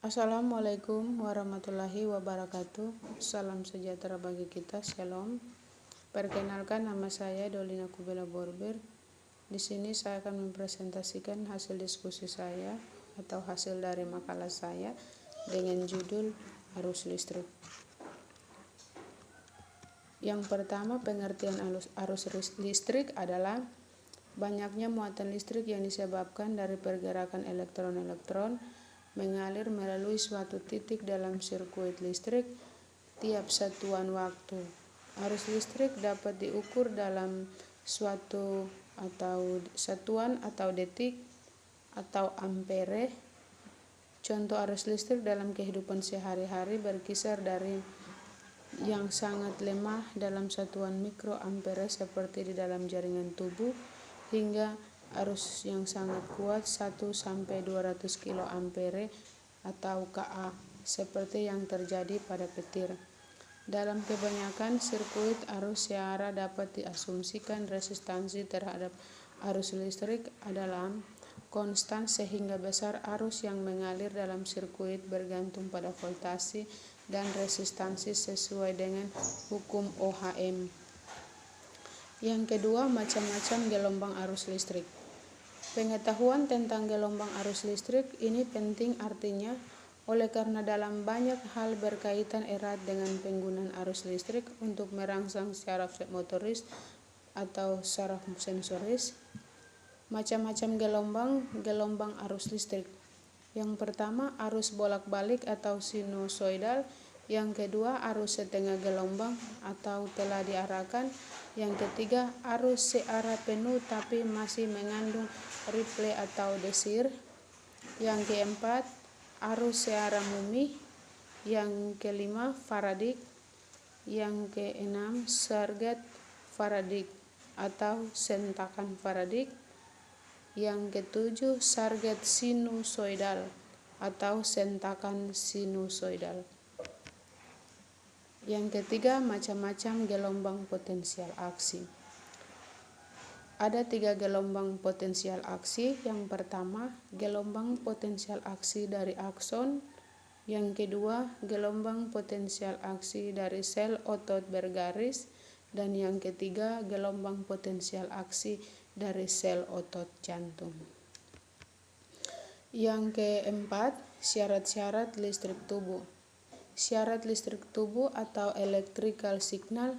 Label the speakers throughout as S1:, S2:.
S1: Assalamualaikum warahmatullahi wabarakatuh. Salam sejahtera bagi kita. Shalom. Perkenalkan, nama saya Dolina Kubela Borber. Di sini saya akan mempresentasikan hasil diskusi saya atau hasil dari makalah saya dengan judul arus listrik. Yang pertama, pengertian arus listrik adalah banyaknya muatan listrik yang disebabkan dari pergerakan elektron-elektron mengalir melalui suatu titik dalam sirkuit listrik tiap satuan waktu. Arus listrik dapat diukur dalam suatu atau satuan atau detik atau ampere. Contoh arus listrik dalam kehidupan sehari-hari berkisar dari yang sangat lemah dalam satuan mikroampere seperti di dalam jaringan tubuh hingga arus yang sangat kuat 1-200 kilo ampere atau KA seperti yang terjadi pada petir. Dalam kebanyakan sirkuit arus searah dapat diasumsikan resistansi terhadap arus listrik adalah konstan sehingga besar arus yang mengalir dalam sirkuit bergantung pada voltase dan resistansi sesuai dengan hukum Ohm. Yang kedua, macam-macam gelombang arus listrik. Pengetahuan tentang gelombang arus listrik ini penting artinya oleh karena dalam banyak hal berkaitan erat dengan penggunaan arus listrik untuk merangsang saraf motoris atau saraf sensoris. Macam-macam gelombang arus listrik. Yang pertama, arus bolak-balik atau sinusoidal. Yang kedua, arus setengah gelombang atau telah diarahkan. Yang ketiga, arus searah penuh tapi masih mengandung ripple atau desir. Yang keempat, arus searah murni. Yang kelima, Faraday. Yang keenam, surge Faraday atau sentakan Faraday. Yang ketujuh, surge sinusoidal atau sentakan sinusoidal. Yang ketiga, macam-macam gelombang potensial aksi. Ada 3 gelombang potensial aksi. Yang pertama, gelombang potensial aksi dari akson. Yang kedua, gelombang potensial aksi dari sel otot bergaris. Dan yang ketiga, gelombang potensial aksi dari sel otot jantung. Yang keempat, syarat-syarat listrik tubuh. Syarat listrik tubuh atau electrical signal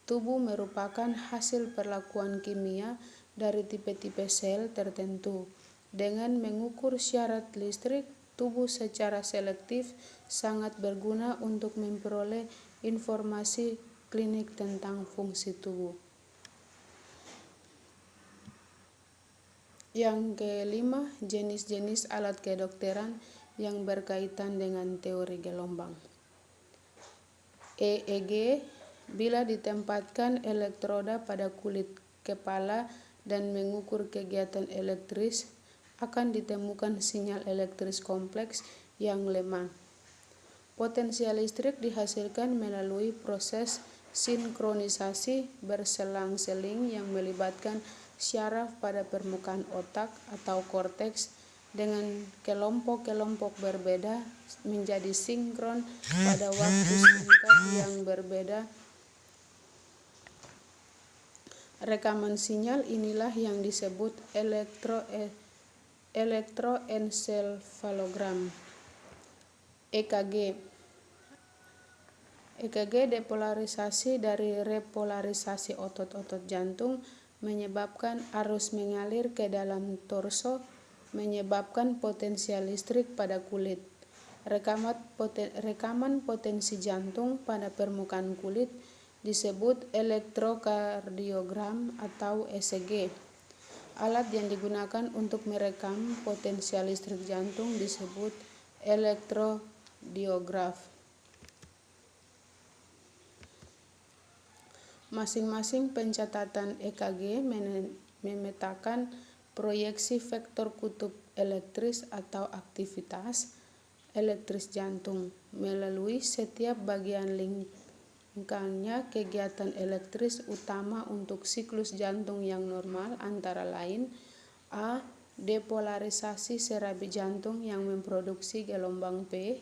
S1: tubuh merupakan hasil perlakuan kimia dari tipe-tipe sel tertentu. Dengan mengukur syarat listrik tubuh secara selektif sangat berguna untuk memperoleh informasi klinik tentang fungsi tubuh. Yang kelima, jenis-jenis alat kedokteran yang berkaitan dengan teori gelombang. EEG, bila ditempatkan elektroda pada kulit kepala dan mengukur kegiatan elektris, akan ditemukan sinyal elektris kompleks yang lemah. Potensial listrik dihasilkan melalui proses sinkronisasi berselang-seling yang melibatkan syaraf pada permukaan otak atau korteks dengan kelompok-kelompok berbeda menjadi sinkron pada waktu singkat yang berbeda. Rekaman sinyal inilah yang disebut elektroensefalogram. EKG. EKG depolarisasi dari repolarisasi otot-otot jantung menyebabkan arus mengalir ke dalam torso, menyebabkan potensial listrik pada kulit. Rekaman potensi jantung pada permukaan kulit disebut elektrokardiogram atau ECG. Alat yang digunakan untuk merekam potensial listrik jantung disebut elektrodiograf. Masing-masing pencatatan EKG memetakan proyeksi vektor kutub elektris atau aktivitas elektris jantung. Melalui setiap bagian lingkangnya kegiatan elektris utama untuk siklus jantung yang normal antara lain A. Depolarisasi serabi jantung yang memproduksi gelombang P.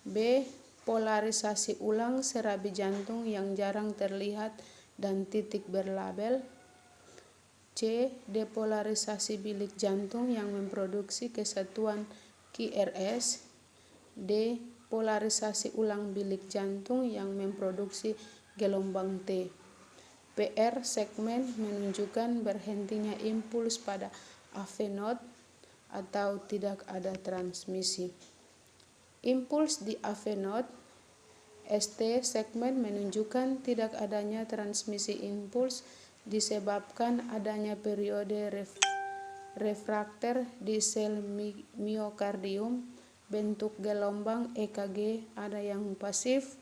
S1: B. Polarisasi ulang serabi jantung yang jarang terlihat dan titik berlabel. C. Depolarisasi bilik jantung yang memproduksi kesatuan QRS. D. Polarisasi ulang bilik jantung yang memproduksi gelombang T. PR segmen menunjukkan berhentinya impuls pada AV node atau tidak ada transmisi. Impuls di AV node. ST segmen menunjukkan tidak adanya transmisi impuls disebabkan adanya periode refrakter di sel miokardium. Bentuk gelombang EKG ada yang pasif,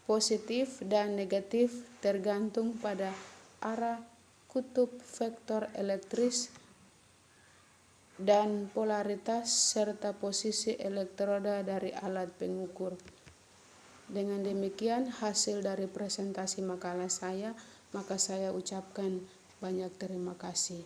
S1: positif, dan negatif tergantung pada arah kutub vektor elektris dan polaritas serta posisi elektroda dari alat pengukur. Dengan demikian hasil dari presentasi makalah saya, maka saya ucapkan banyak terima kasih.